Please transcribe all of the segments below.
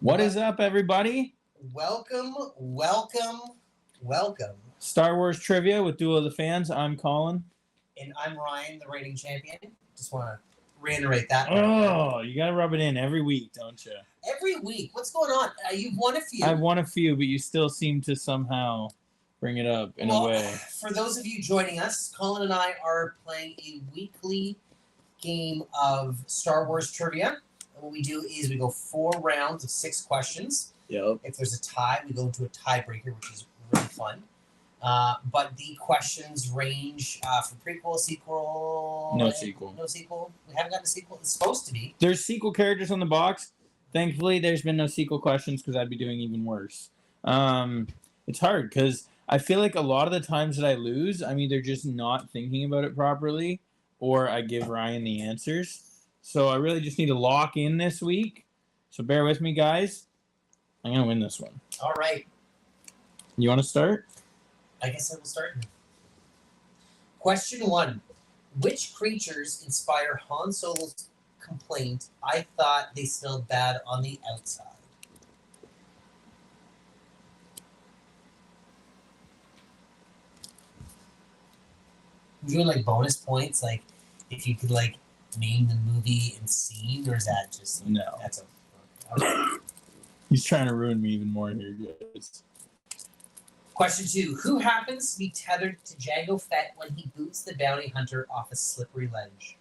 What is up, everybody? Welcome. Star Wars trivia with Duel of the Fans. I'm Colin. And I'm Ryan, the reigning champion. Just want to reiterate that. Oh, you gotta rub it in every week, don't you? Every week. What's going on? You've won a few. I've won a few, but you still seem to somehow bring it up in a way. For those of you joining us, Colin and I are playing a weekly game of Star Wars trivia. And what we do is we go 4 rounds of 6 questions. Yep. If there's a tie, we go into a tiebreaker, which is really fun. But the questions range from prequel, sequel. No sequel. No sequel. We haven't gotten a sequel. It's supposed to be. There's sequel characters on the box. Thankfully, there's been no sequel questions because I'd be doing even worse. It's hard because I feel like a lot of the times that I lose, I'm either just not thinking about it properly or I give Ryan the answers. So I really just need to lock in this week. So bear with me, guys. I'm going to win this one. All right. You want to start? I guess I will start. Question 1. Which creatures inspire Han Solo's complaint, "I thought they smelled bad on the outside"? We're doing like bonus points, like if you could like name the movie and scene, or is that just No. That's okay. He's trying to ruin me even more here, guys. Question 2. Who happens to be tethered to Jango Fett when he boots the bounty hunter off a slippery ledge?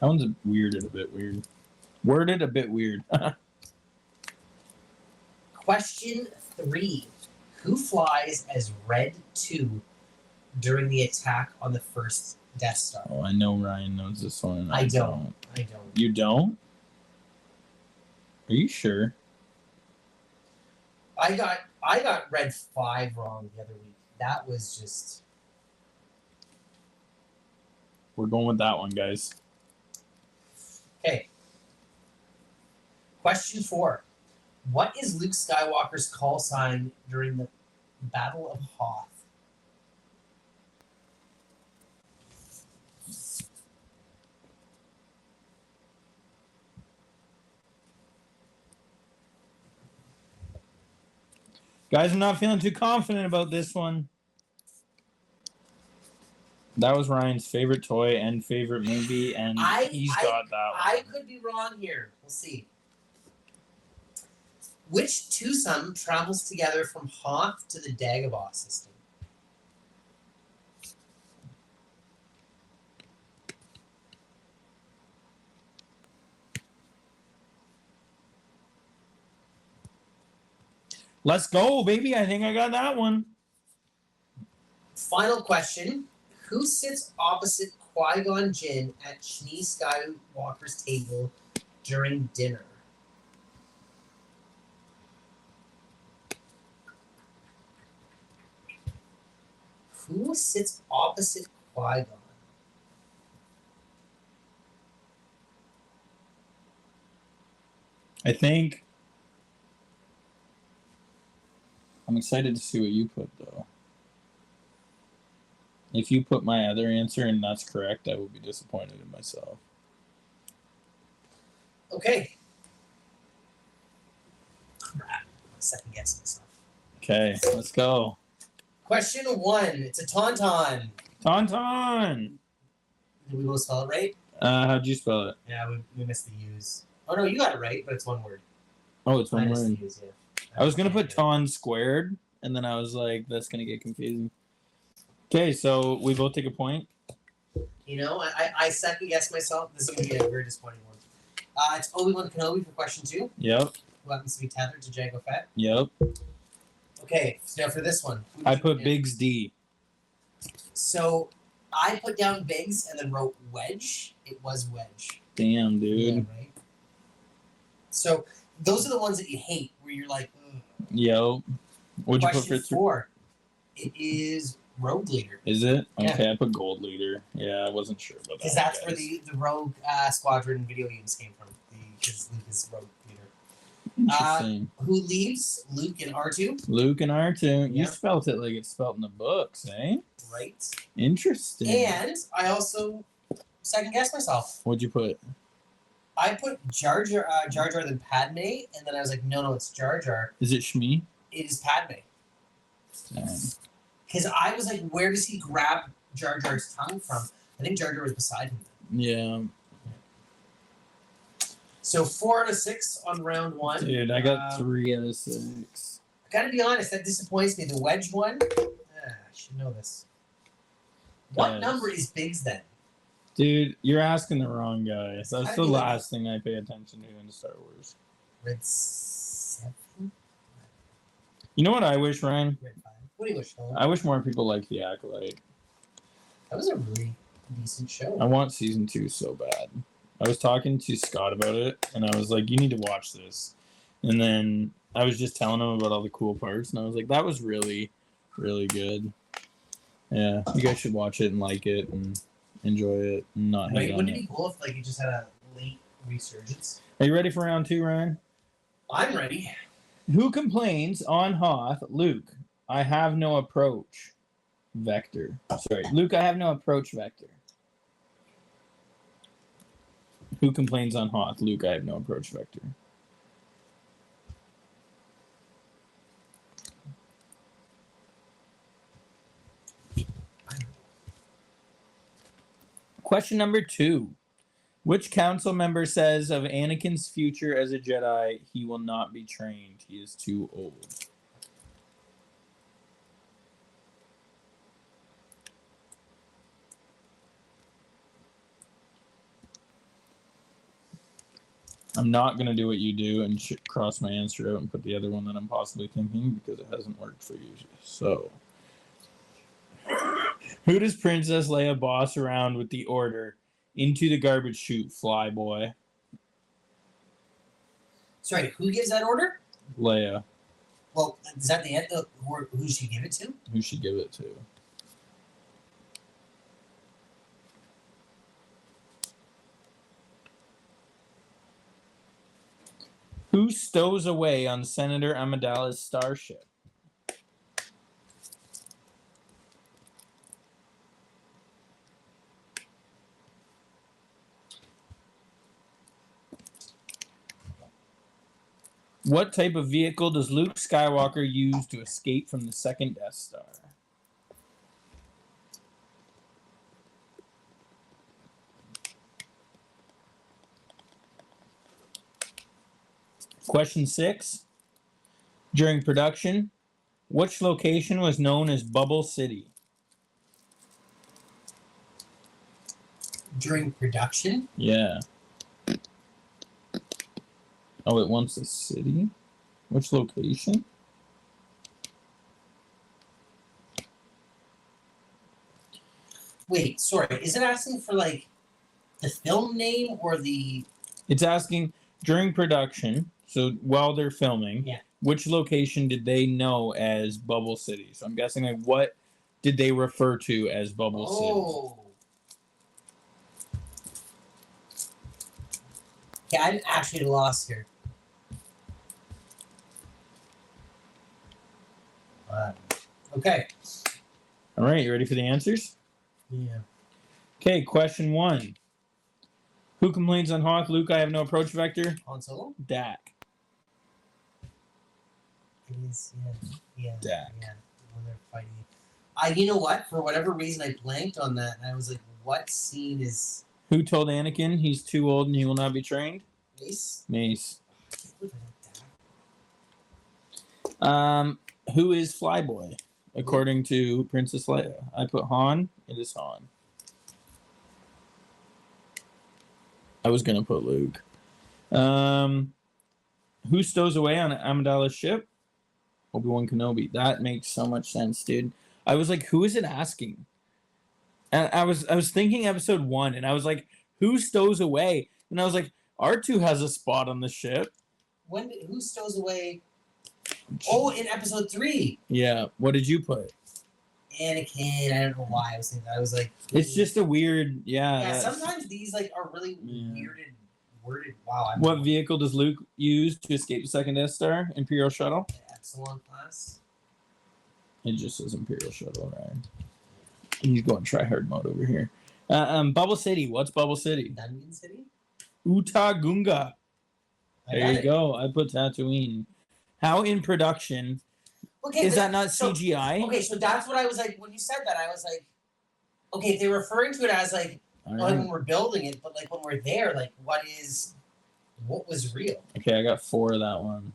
That one's a bit weird. Worded a bit weird. Question 3. Who flies as Red 2 during the attack on the first Death Star? Oh, I know Ryan knows this one. And I don't. You don't? Are you sure? I got Red 5 wrong the other week. That was just... We're going with that one, guys. Okay. Question 4. What is Luke Skywalker's call sign during the Battle of Hoth? Guys, I'm not feeling too confident about this one. That was Ryan's favorite toy and favorite movie, and he's got that one. I could be wrong here. We'll see. Which twosome travels together from Hoth to the Dagobah system? Let's go, baby. I think I got that one. Final question. Who sits opposite Qui-Gon Jinn at Shmi Skywalker's table during dinner? Who sits opposite Qui-Gon? I think... I'm excited to see what you put, though. If you put my other answer and that's correct, I will be disappointed in myself. Okay. Crap. Second guessing myself. Okay, let's go. Question 1. It's a tauntaun. Tauntaun! Did we both spell it right? How'd you spell it? Yeah, we missed the U's. Oh, no, you got it right, but it's one word. Oh, it's one Minus word. the U's, yeah. I was going to put Taun squared, and then I was like, that's going to get confusing. Okay, so we both take a point. You know, I second guessed myself. This is going to be a very disappointing one. It's Obi-Wan Kenobi for question 2. Yep. Who happens to be tethered to Jango Fett. Yep. Okay, so now for this one. I put Biggs D. So I put down Biggs and then wrote Wedge. It was Wedge. Damn, dude. Yeah, right? So those are the ones that you hate, where you're like, ugh. Yep. What'd you put for Question 4. It is Rogue Leader. Is it? Yeah. Okay, I put Gold Leader. Yeah, I wasn't sure about that. Because that's where the Rogue Squadron video games came from. Because Luke is Rogue Leader. Interesting. Who leaves? Luke and R2. Luke and R2. You Yeah. spelt it like it's spelt in the books, eh? Right. Interesting. And I also second guessed myself. What'd you put? I put Jar Jar, then Padme, and then I was like, no, it's Jar Jar. Is it Shmi? It is Padme. Dang. Because I was like, where does he grab Jar Jar's tongue from? I think Jar Jar was beside him. Yeah. So 4 out of 6 on round 1. Dude, I got 3 out of 6. I gotta be honest, that disappoints me. The wedge one, I should know this. What Yes. number is Biggs then? Dude, you're asking the wrong guy. That's How the do you know? last thing I pay attention to in Star Wars. Red 7? You know what I wish, Ryan? Red 5. What do you wish, Nolan? I wish more people liked The Acolyte. That was a really decent show. I want season 2 so bad. I was talking to Scott about it, and I was like, you need to watch this. And then I was just telling him about all the cool parts, and I was like, that was really, really good. Yeah, you guys should watch it and like it and enjoy it and not hate Wait, on wouldn't it. it be cool if like it just had a late resurgence? Are you ready for round 2, Ryan? I'm ready. Who complains on Hoth? Luke, I have no approach vector. Sorry, Luke, I have no approach vector. Who complains on Hoth? Luke, I have no approach vector. Question number 2. Which council member says of Anakin's future as a Jedi, he will not be trained? He is too old. I'm not going to do what you do and cross my answer out and put the other one that I'm possibly thinking because it hasn't worked for you. So, who does Princess Leia boss around with the order? Into the garbage chute, fly boy. Sorry, who gives that order? Leia. Well, is that the end of who should you give it to? Who should give it to? Who stows away on Senator Amidala's starship? What type of vehicle does Luke Skywalker use to escape from the second Death Star? Question 6. During production, which location was known as Bubble City? During production? Yeah. Oh, it wants a city? Which location? Wait, sorry, is it asking for like the film name or the It's asking during production, so while they're filming, Yeah. which location did they know as Bubble City? So I'm guessing like what did they refer to as Bubble City? Oh. Yeah, I'm actually lost here. Okay. All right, you ready for the answers? Yeah. Okay, question 1. Who complains on Hoth? Luke, I have no approach vector. Han Solo? Dak. It is, yeah. Dak. Yeah. When they're fighting. You know what? For whatever reason, I blanked on that, and I was like, "What scene is Who told Anakin he's too old and he will not be trained? this?" Mace. Who is Flyboy? According to Princess Leia. I put Han. It is Han. I was gonna put Luke. Who stows away on Amidala's ship? Obi-Wan Kenobi. That makes so much sense, dude. I was like, who is it asking? And I was thinking episode 1, and I was like, who stows away? And I was like, R2 has a spot on the ship. Who stows away? Oh, in episode 3, Yeah. What did you put? Anakin. I don't know why I was thinking. I was like, It's just a weird, yeah. that's- Sometimes these like are really Yeah. weird and worded. Wow. What vehicle does Luke use to escape the second Death Star? Imperial shuttle. Epsilon class. It just says Imperial shuttle, right? He's going try hard mode over here. Bubble City. What's Bubble City? Dungeon City. Utagunga. I There got you it. go. I put Tatooine. How in production? Okay, Is but- that not so- CGI? Okay, so that's what I was like when you said that. I was like, okay, they're referring to it as like All like when right. we're building it, but like when we're there, like what was real? Okay, I got 4 of that one.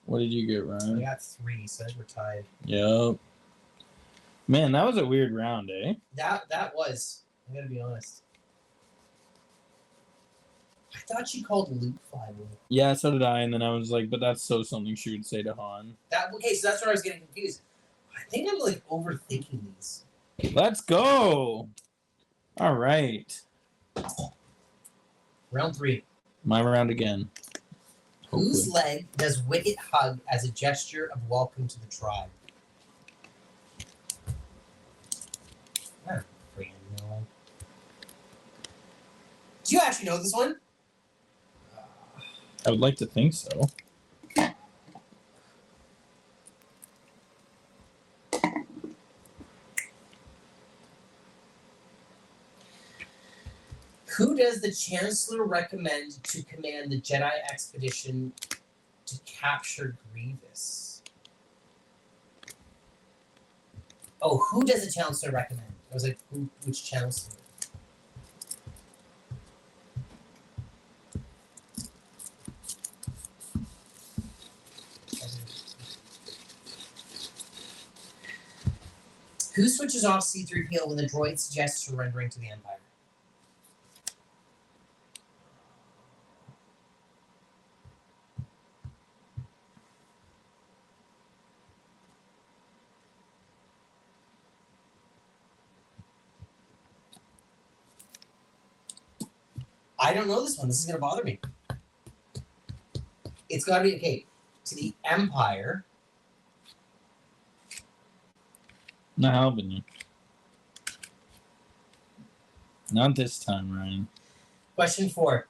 What did you get, I Ryan? got 3, so I think we're tied. Yep. Man, that was a weird round, eh? That was. I gotta be honest. I thought she called Luke 5. Yeah, so did I. And then I was like, but that's so something she would say to Han. That okay, so that's where I was getting confused. I think I'm like overthinking these. Let's go. All right. Round 3. My round again. Whose Hopefully. leg does Wicket hug as a gesture of welcome to the tribe? I don't freaking know. Do you actually know this one? I would like to think so. Who does the Chancellor recommend to command the Jedi expedition to capture Grievous? Oh, who does the Chancellor recommend? I was like, which Chancellor? Who switches off C-3PO when the droid suggests surrendering to the Empire? I don't know this one. This is going to bother me. It's got to be, okay, to the Empire. Not helping you. Not this time, Ryan. Question 4.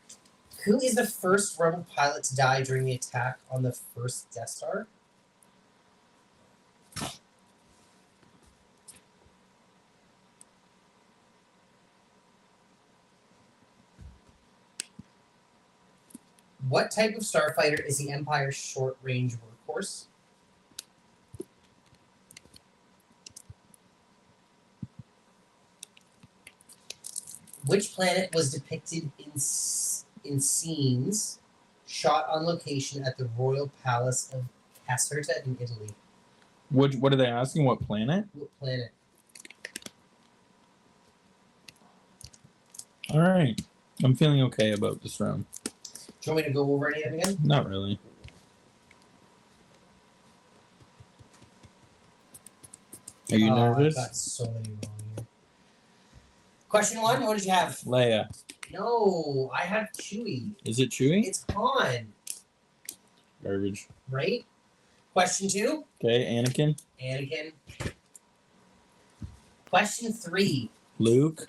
Who is the first Rebel pilot to die during the attack on the first Death Star? What type of starfighter is the Empire's short-range workhorse? Which planet was depicted in scenes shot on location at the Royal Palace of Caserta in Italy? What are they asking? What planet? What planet? All right. I'm feeling okay about this round. Do you want me to go over any of them again? Not really. Are you nervous? I've got so many wrong here. Question 1, what did you have? Leia. No, I have Chewie. Is it Chewie? It's Han, Garbage. right? Question 2, Okay, Anakin. Anakin. Question 3, Luke.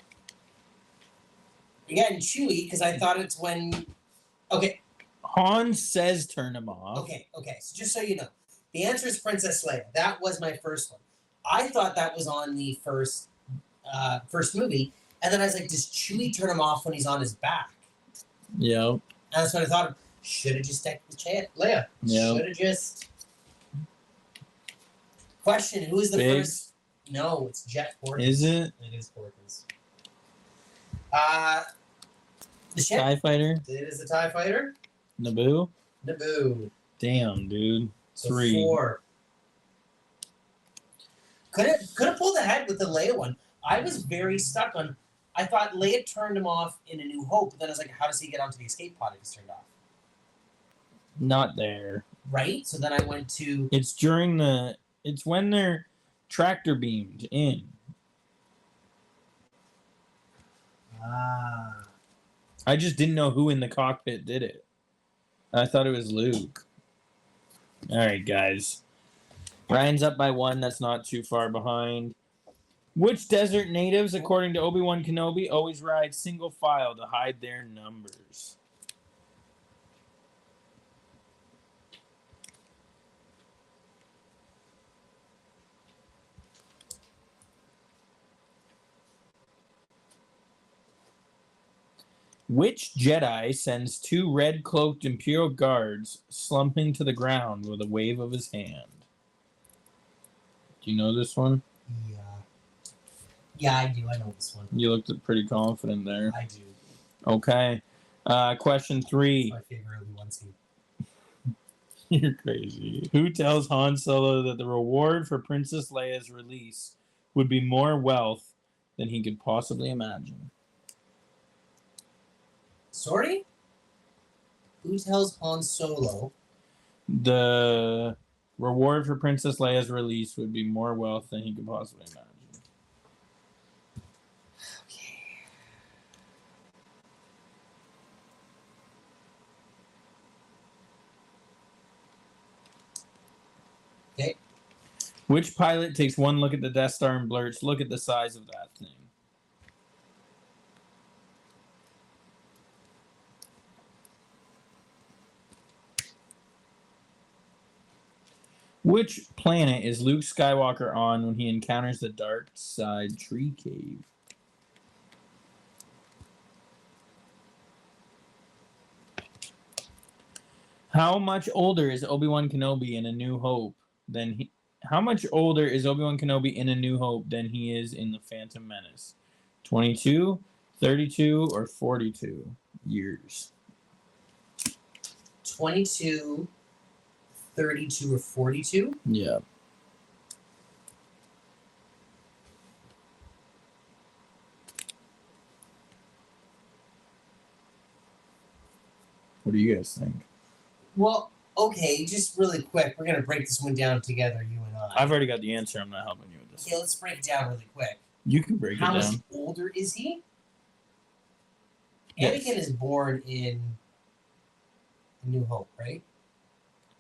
again, Chewie, because I thought it's when... Okay, Han says turn him off. okay. So just so you know, the answer is Princess Leia. That was my first one. I thought that was on the first movie, and then I was like, does Chewie turn him off when he's on his back? Yep. And that's what I thought. Should have just taken the Leia. Yeah. Should have just. Question: who is the Biggs. first? No, it's Jet Porkins. Is it? It is Porkins. The ship. TIE Fighter? It is the TIE Fighter. Naboo? Naboo. Damn, dude. So 3. 4. Could have pulled ahead with the Leia one. I was very stuck on. I thought Leia turned him off in A New Hope, but then I was like, how does he get onto the escape pod if he's turned off? Not there. Right. So then I went to. It's during the. It's when they're tractor beamed in. I just didn't know who in the cockpit did it. I thought it was Luke. All right, guys. Ryan's up by 1. That's not too far behind. Which desert natives, according to Obi-Wan Kenobi, always ride single file to hide their numbers? Which Jedi sends 2 red-cloaked Imperial guards slumping to the ground with a wave of his hand? Do you know this one? Yeah. Yeah, I do. I know this one. You looked pretty confident there. I do. Okay. Question 3. It's my favorite Obi-Wan scene. You're crazy. Who tells Han Solo that the reward for Princess Leia's release would be more wealth than he could possibly imagine? Sorry? Who tells Han Solo? The reward for Princess Leia's release would be more wealth than he could possibly imagine. Okay. Which pilot takes one look at the Death Star and blurts, "Look at the size of that thing"? Which planet is Luke Skywalker on when he encounters the dark side tree cave? How much older is Obi-Wan Kenobi in A New Hope than he? How much older is Obi-Wan Kenobi in A New Hope than he is in The Phantom Menace? 22, 32, or 42 years? 22, 32, or 42? Yeah. What do you guys think? Well, okay, just really quick. We're going to break this one down together, you and I. I've already got the answer. I'm not helping you with this. Okay, let's break it down really quick. You can break How it much down. older is he? Yes. Anakin is born in A New Hope, right?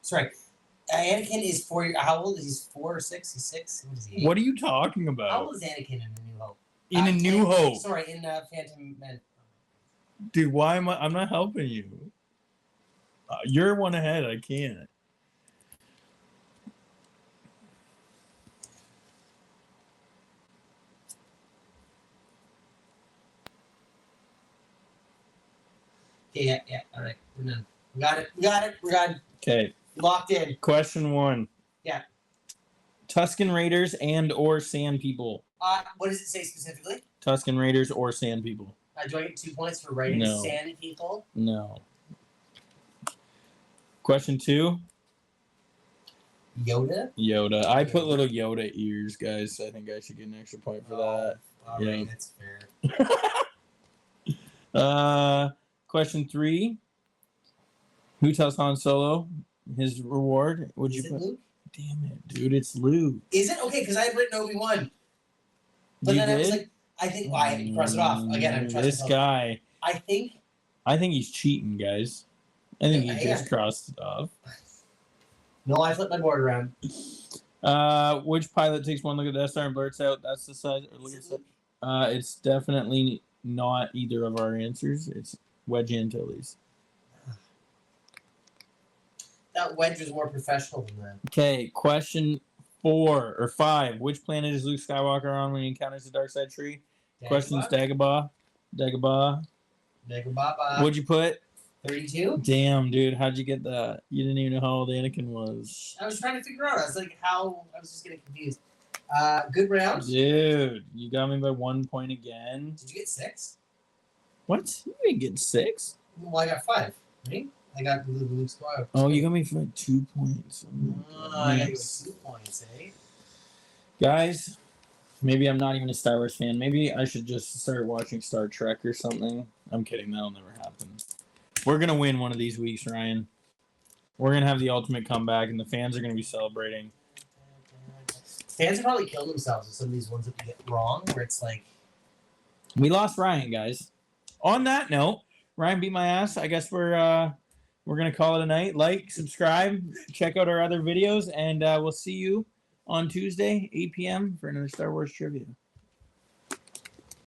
Sorry. Anakin is 4 years. How old is he? 4 or 6? He's 6? What is he? 8? What are you talking How about? old is Anakin in A New Hope? In A New Hope. Sorry, in Phantom Menace. Dude, why am I? I'm not helping you. You're one ahead. I can't. Okay, yeah. All right, we're done. We got it. We're done. Okay. Locked in. Question 1. Yeah. Tusken Raiders and or Sand People. What does it say specifically? Tusken Raiders or Sand People. Do I get 2 points for writing No. Sandy people? No. Question 2. Yoda? Yoda. I put little Yoda ears, guys. I think I should get an extra point for that. All Yeah. right, that's fair. Question 3. Who tells Han Solo his reward? Would Is you it put? Luke? Damn it, dude! It's Luke. Is it? Okay, because I had written Obi-Wan. But You then I was did? like, I think, why? I cross it off. Again, I'm trying This to guy. I think, I think he's cheating, guys. I think he Yeah. just crossed it off. no, I flipped my board around. Which pilot takes one look at the Death Star and blurts out, "That's the size"? Or look at Is it the, it's definitely not either of our answers. It's Wedge Antilles. That Wedge was more professional than that. Okay, question 4 or 5. Which planet is Luke Skywalker on when he encounters the dark side tree? Questions Dagobah. Dagobah. Dagobah. What'd you put? 32? Damn, dude, how'd you get that? You didn't even know how old Anakin was. I was trying to figure out. I was like, how? I was just getting confused. Good round. Dude, you got me by 1 point again. Did you get 6? What? You didn't get 6? Well, I got 5. Right? I got Luke Skywalker. Oh, you got me for 2 points. I got you Nice. with 2 points, eh? Guys, maybe I'm not even a Star Wars fan. Maybe I should just start watching Star Trek or something. I'm kidding. That'll never happen. We're going to win one of these weeks, Ryan. We're going to have the ultimate comeback, and the fans are going to be celebrating. Fans have probably killed themselves with some of these ones that we get wrong, where it's like, We lost Ryan, guys. On that note, Ryan beat my ass. I guess we're going to call it a night. Like, subscribe, check out our other videos, and we'll see you on Tuesday, 8 p.m. for another Star Wars trivia.